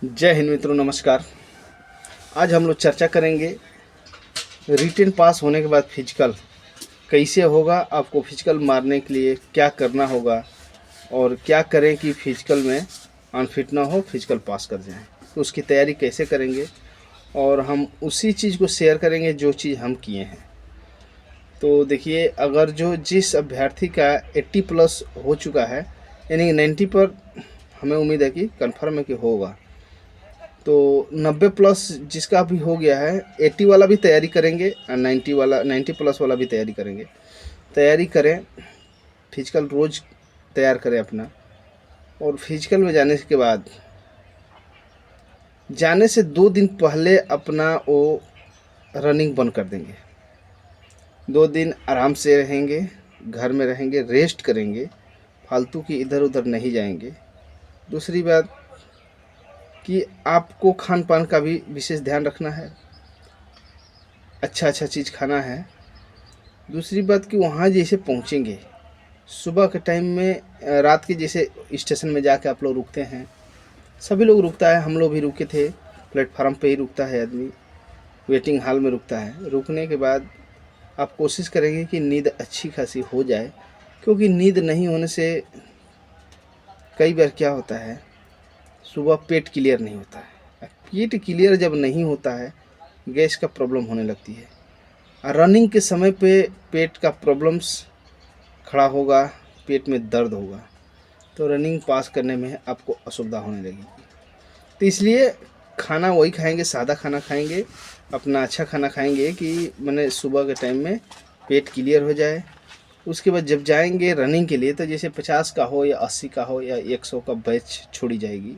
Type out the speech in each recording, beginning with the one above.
जय हिंद मित्रों, नमस्कार। आज हम लोग चर्चा करेंगे रिटेन पास होने के बाद फिजिकल कैसे होगा, आपको फिजिकल मारने के लिए क्या करना होगा और क्या करें कि फिजिकल में अनफिट ना हो, फिजिकल पास कर जाएं। तो उसकी तैयारी कैसे करेंगे और हम उसी चीज़ को शेयर करेंगे जो चीज़ हम किए हैं। तो देखिए, अगर जिस अभ्यर्थी का 80 प्लस हो चुका है, यानी 90 पर हमें उम्मीद है कि कन्फर्म है कि होगा, तो 90 प्लस जिसका भी हो गया है, 80 वाला भी तैयारी करेंगे और 90 प्लस वाला भी तैयारी करेंगे। तैयारी करें, फिजिकल रोज़ तैयार करें अपना। और फिजिकल में जाने के बाद, जाने से 2 दिन पहले अपना वो रनिंग बंद कर देंगे। 2 दिन आराम से रहेंगे, घर में रहेंगे, रेस्ट करेंगे, फालतू की इधर उधर नहीं जाएंगे। दूसरी बात कि आपको खान पान का भी विशेष ध्यान रखना है, अच्छा चीज़ खाना है। दूसरी बात कि वहाँ जैसे पहुँचेंगे सुबह के टाइम में, रात के जैसे स्टेशन में जाके आप लोग रुकते हैं, सभी लोग रुकता है, हम लोग भी रुके थे, प्लेटफार्म पे ही रुकता है आदमी, वेटिंग हॉल में रुकता है। रुकने के बाद आप कोशिश करेंगे कि नींद अच्छी खासी हो जाए, क्योंकि नींद नहीं होने से कई बार क्या होता है, सुबह पेट क्लियर नहीं होता है। पेट क्लियर जब नहीं होता है, गैस का प्रॉब्लम होने लगती है। रनिंग के समय पे पेट का प्रॉब्लम्स खड़ा होगा, पेट में दर्द होगा, तो रनिंग पास करने में आपको असुविधा होने लगेगी। तो इसलिए खाना वही खाएंगे, सादा खाना खाएंगे, अपना अच्छा खाना खाएंगे कि मैंने सुबह के टाइम में पेट क्लियर हो जाए। उसके बाद जब जाएंगे रनिंग के लिए, तो जैसे 50 का हो या 80 का हो या 100 का बैच छोड़ी जाएगी,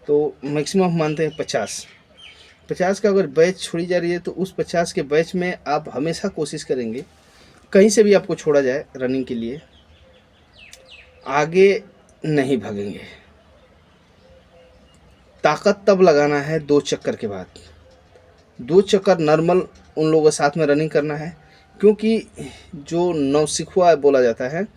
तो मैक्सिमम मानते हैं 50 का अगर बैच छोड़ी जा रही है, तो उस 50 के बैच में आप हमेशा कोशिश करेंगे, कहीं से भी आपको छोड़ा जाए रनिंग के लिए, आगे नहीं भागेंगे। ताकत तब लगाना है 2 चक्कर के बाद। 2 चक्कर नॉर्मल उन लोगों के साथ में रनिंग करना है, क्योंकि जो नौसिखुआ बोला जाता है,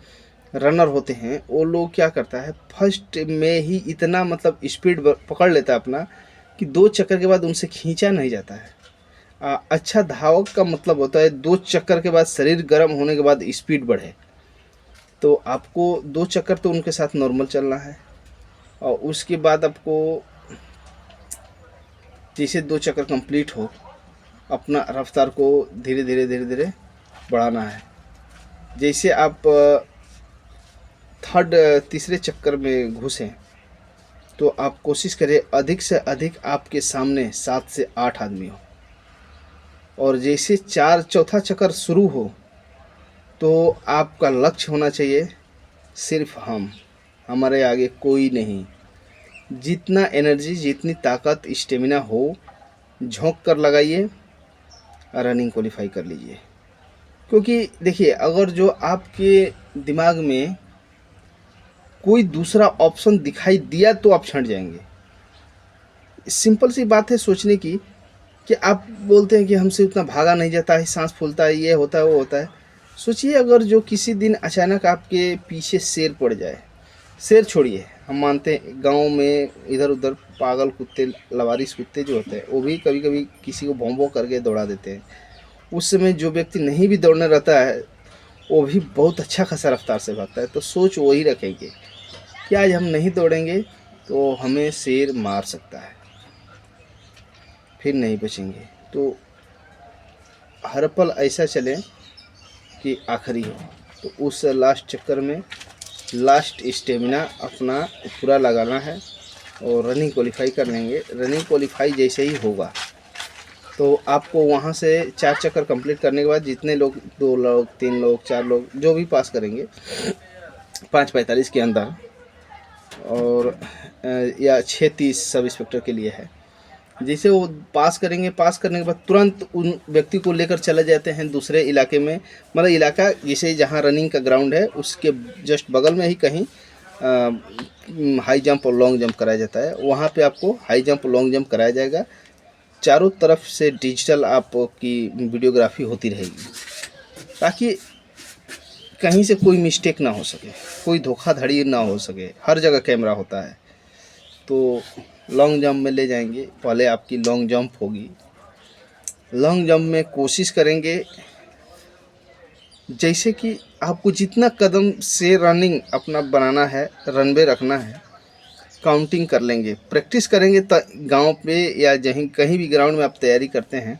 रनर होते हैं, वो लोग क्या करता है, फर्स्ट में ही इतना मतलब स्पीड पकड़ लेता है अपना कि 2 चक्कर के बाद उनसे खींचा नहीं जाता है। अच्छा धावक का मतलब होता है 2 चक्कर के बाद शरीर गर्म होने के बाद स्पीड बढ़े। तो आपको 2 चक्कर तो उनके साथ नॉर्मल चलना है, और उसके बाद आपको जैसे 2 चक्कर कंप्लीट हो, अपना रफ्तार को धीरे धीरे बढ़ाना है। जैसे आप तीसरे चक्कर में घुसें, तो आप कोशिश करें अधिक से अधिक आपके सामने 7 से 8 आदमी हो, और जैसे चौथा चक्कर शुरू हो, तो आपका लक्ष्य होना चाहिए सिर्फ हमारे आगे कोई नहीं। जितना एनर्जी, जितनी ताकत, स्टेमिना हो, झोंक कर लगाइए, रनिंग क्वालिफाई कर लीजिए। क्योंकि देखिए, अगर जो आपके दिमाग में कोई दूसरा ऑप्शन दिखाई दिया, तो आप छंट जाएंगे। सिंपल सी बात है सोचने की, कि आप बोलते हैं कि हमसे उतना भागा नहीं जाता है, सांस फूलता है, ये होता है, वो होता है। सोचिए, अगर जो किसी दिन अचानक आपके पीछे शेर पड़ जाए, शेर छोड़िए, हम मानते हैं गांव में इधर उधर पागल कुत्ते, लवारिस कुत्ते जो होते हैं, वो भी कभी कभी किसी को भौं करके दौड़ा देते हैं। उस समय जो व्यक्ति नहीं भी दौड़ने रहता है, वो भी बहुत अच्छा खासा रफ्तार से भागता है। तो सोच वही रखेंगे कि आज हम नहीं दौड़ेंगे तो हमें शेर मार सकता है, फिर नहीं बचेंगे। तो हर पल ऐसा चले कि आखिरी हो। तो उस लास्ट चक्कर में लास्ट स्टेमिना अपना पूरा लगाना है, और रनिंग क्वालिफाई कर लेंगे। रनिंग क्वालिफाई जैसे ही होगा, तो आपको वहाँ से 4 चक्कर कंप्लीट करने के बाद जितने लोग, 2 लोग, 3 लोग, 4 लोग जो भी पास करेंगे 5:45 के अंदर, और या 6:30 सब इंस्पेक्टर के लिए है। जैसे वो पास करेंगे, पास करने के बाद तुरंत उन व्यक्ति को लेकर चले जाते हैं दूसरे इलाके में। मतलब इलाका जैसे जहाँ रनिंग का ग्राउंड है, उसके जस्ट बगल में ही कहीं हाई जंप और लॉन्ग जंप कराया जाता है। वहाँ पे आपको हाई जंप, लॉन्ग जंप कराया जाएगा। चारों तरफ से डिजिटल आपकी वीडियोग्राफी होती रहेगी, ताकि कहीं से कोई मिस्टेक ना हो सके, कोई धोखाधड़ी ना हो सके। हर जगह कैमरा होता है। तो लॉन्ग जंप में ले जाएंगे। पहले आपकी लॉन्ग जंप होगी। लॉन्ग जंप में कोशिश करेंगे जैसे कि आपको जितना कदम से रनिंग अपना बनाना है, रनवे रखना है, काउंटिंग कर लेंगे। प्रैक्टिस करेंगे गांव पे या जहीं कहीं भी ग्राउंड में आप तैयारी करते हैं,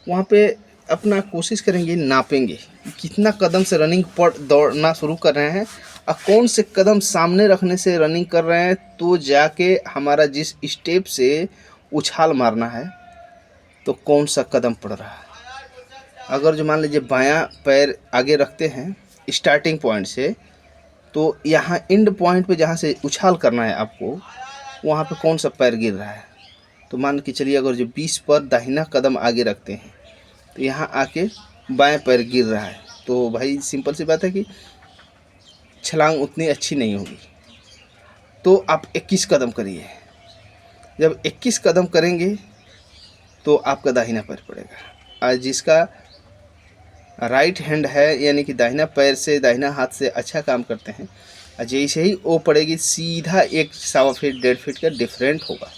वहाँ पे अपना कोशिश करेंगे, नापेंगे कितना कदम से रनिंग पर दौड़ना शुरू कर रहे हैं और कौन से कदम सामने रखने से रनिंग कर रहे हैं, तो जाके हमारा जिस स्टेप से उछाल मारना है तो कौन सा कदम पड़ रहा है। अगर जो मान लीजिए बायां पैर आगे रखते हैं स्टार्टिंग पॉइंट से, तो यहाँ एंड पॉइंट पे जहाँ से उछाल करना है आपको, वहाँ पे कौन सा पैर गिर रहा है। तो मान के चलिए अगर जो 20 पर दाहिना कदम आगे रखते हैं तो यहाँ आके बाएं पैर गिर रहा है, तो भाई सिंपल सी बात है कि छलांग उतनी अच्छी नहीं होगी। तो आप 21 कदम करिए। जब 21 कदम करेंगे तो आपका दाहिना पैर पड़ेगा। और जिसका राइट हैंड है, यानी कि दाहिना पैर से दाहिना हाथ से अच्छा काम करते हैं, जैसे ही वो पड़ेगी सीधा 1 सवा फीट 1.5 फीट का डिफरेंट होगा।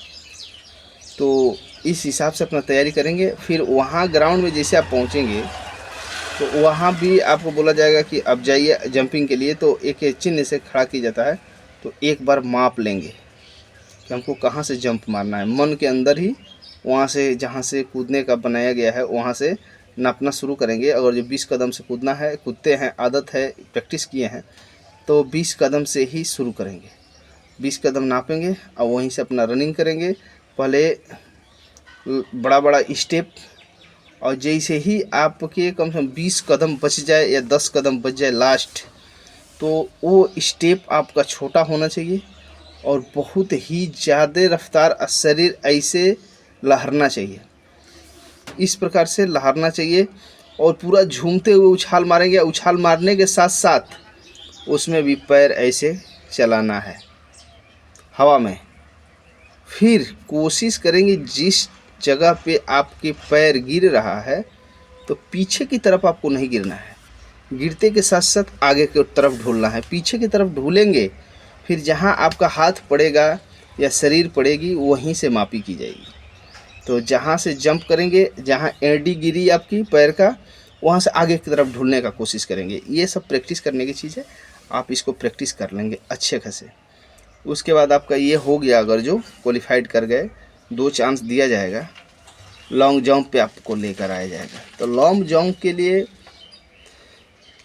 तो इस हिसाब से अपना तैयारी करेंगे। फिर वहाँ ग्राउंड में जैसे आप पहुँचेंगे तो वहाँ भी आपको बोला जाएगा कि अब जाइए जंपिंग के लिए, तो एक चिन्ह से खड़ा किया जाता है। तो एक बार माप लेंगे कि हमको कहाँ से जंप मारना है। मन के अंदर ही वहाँ से जहाँ से कूदने का बनाया गया है वहाँ से नापना शुरू करेंगे। अगर जो 20 कदम से कूदना है, कूदते हैं, आदत है, प्रैक्टिस किए हैं, तो 20 कदम से ही शुरू करेंगे। 20 कदम नापेंगे और वहीं से अपना रनिंग करेंगे। पहले बड़ा बड़ा स्टेप, और जैसे ही आपके कम से कम 20 कदम बच जाए या 10 कदम बच जाए लास्ट, तो वो स्टेप आपका छोटा होना चाहिए और बहुत ही ज़्यादा रफ्तार शरीर ऐसे लहरना चाहिए। इस प्रकार से लहरना चाहिए और पूरा झूमते हुए उछाल मारेंगे। उछाल मारने के साथ साथ उसमें भी पैर ऐसे चलाना है हवा में। फिर कोशिश करेंगे जिस जगह पे आपके पैर गिर रहा है तो पीछे की तरफ आपको नहीं गिरना है, गिरते के साथ साथ आगे की तरफ ढूलना है। पीछे की तरफ ढूलेंगे, फिर जहाँ आपका हाथ पड़ेगा या शरीर पड़ेगी वहीं से मापी की जाएगी। तो जहाँ से जंप करेंगे, जहाँ एड़ी गिरी आपकी पैर का, वहाँ से आगे की तरफ ढूलने का कोशिश करेंगे। ये सब प्रैक्टिस करने की चीज़ है। आप इसको प्रैक्टिस कर लेंगे अच्छे खासे। उसके बाद आपका ये हो गया। अगर जो क्वालिफाइड कर गए, 2 चांस दिया जाएगा, लॉन्ग जंप पे आपको लेकर आया जाएगा। तो लॉन्ग जंप के लिए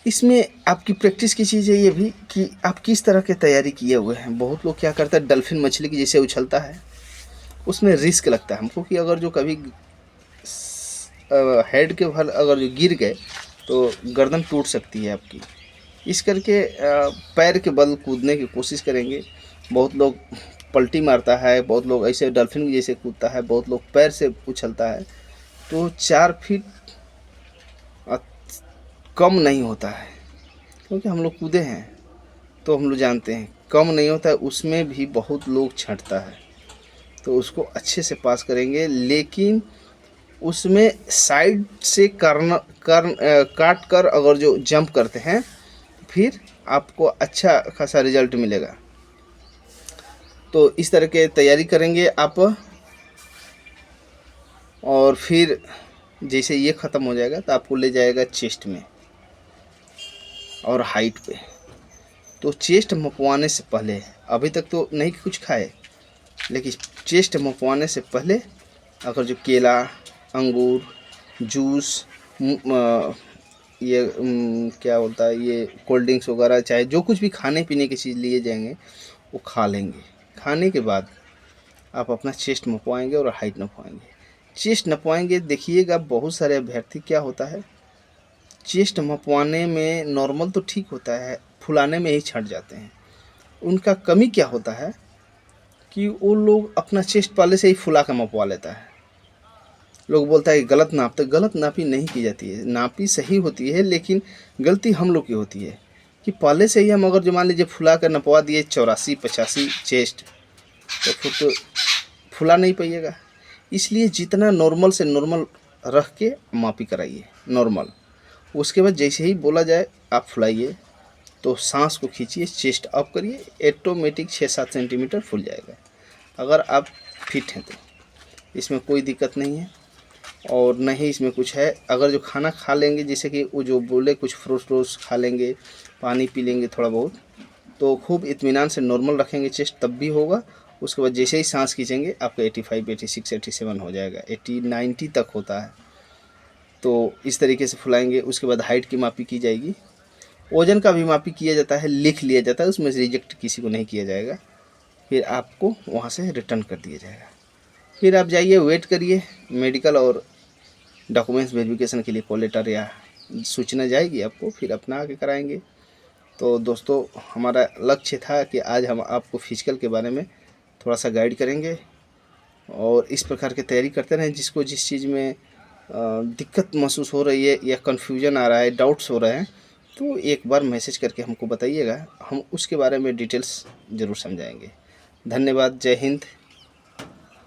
इसमें आपकी प्रैक्टिस की चीज़ है ये भी कि आप किस तरह के तैयारी किए हुए हैं। बहुत लोग क्या करते हैं, डल्फिन मछली की जैसे उछलता है, उसमें रिस्क लगता है हमको कि अगर जो कभी हेड के भर अगर जो गिर गए तो गर्दन टूट सकती है आपकी। इस करके पैर के बल कूदने की कोशिश करेंगे। बहुत लोग पलटी मारता है, बहुत लोग ऐसे डल्फिन जैसे कूदता है, बहुत लोग पैर से उछलता है। तो 4 फीट कम नहीं होता है, क्योंकि हम लोग कूदे हैं तो हम लोग जानते हैं कम नहीं होता है। उसमें भी बहुत लोग छंटता है, तो उसको अच्छे से पास करेंगे। लेकिन उसमें साइड से काट कर अगर जो जंप करते हैं फिर आपको अच्छा खासा रिजल्ट मिलेगा। तो इस तरह के तैयारी करेंगे आप। और फिर जैसे ये ख़त्म हो जाएगा तो आपको ले जाएगा चेस्ट में और हाइट पे। तो चेस्ट मपवाने से पहले, अभी तक तो नहीं कुछ खाए, लेकिन चेस्ट मपवाने से पहले अगर जो केला, अंगूर, जूस, ये क्या बोलता है, ये कोल्ड ड्रिंक्स वगैरह, चाहे जो कुछ भी खाने पीने की चीज़ लिए जाएंगे वो खा लेंगे। खाने के बाद आप अपना चेस्ट नपवाएंगे और हाइट नपवाएंगे। चेस्ट नपवाएंगे, देखिएगा बहुत सारे अभ्यर्थी क्या होता है, चेस्ट मपवाने में नॉर्मल तो ठीक होता है, फुलाने में ही छट जाते हैं। उनका कमी क्या होता है कि वो लोग अपना चेस्ट पहले से ही फुला कर मपवा लेता है। लोग बोलता है कि गलत नाप, तो गलत नापी नहीं की जाती है, नापी सही होती है। लेकिन गलती हम लोग की होती है कि पहले से ही हम अगर जो मान लीजिए फुला कर नपवा दिए 84-85 चेस्ट, तो फिर तो फुला नहीं पाइएगा। इसलिए जितना नॉर्मल से नॉर्मल रख के मापी कराइए नॉर्मल। उसके बाद जैसे ही बोला जाए आप फुलाइए, तो सांस को खींचिए, चेस्ट अप करिए, ऑटोमेटिक 6-7 सेंटीमीटर फूल जाएगा। अगर आप फिट हैं तो इसमें कोई दिक्कत नहीं है। और न ही इसमें कुछ है। अगर जो खाना खा लेंगे, जैसे कि वो जो बोले कुछ फ्रूट्स व्रूट्स खा लेंगे, पानी पी लेंगे थोड़ा बहुत, तो खूब इत्मीनान से नॉर्मल रखेंगे चेस्ट, तब भी होगा। उसके बाद जैसे ही सांस खींचेंगे आपका 85, 86, 87 हो जाएगा, 80, 90 तक होता है। तो इस तरीके से फुलाएंगे। उसके बाद हाइट की मापी की जाएगी, वज़न का भी मापी किया जाता है, लिख लिया जाता है, उसमें से रिजेक्ट किसी को नहीं किया जाएगा। फिर आपको वहाँ से रिटर्न कर दिया जाएगा। फिर आप जाइए, वेट करिए, मेडिकल और डॉक्यूमेंट्स वेरिफिकेशन के लिए कॉल लेटर या सूचना जाएगी आपको, फिर अपना आके कराएंगे। तो दोस्तों, हमारा लक्ष्य था कि आज हम आपको फिजिकल के बारे में थोड़ा सा गाइड करेंगे और इस प्रकार की तैयारी करते रहें। जिसको जिस चीज़ में दिक्कत महसूस हो रही है या कन्फ्यूजन आ रहा है, डाउट्स हो रहे हैं, तो एक बार मैसेज करके हमको बताइएगा, हम उसके बारे में डिटेल्स ज़रूर समझाएंगे। धन्यवाद। जय हिंद।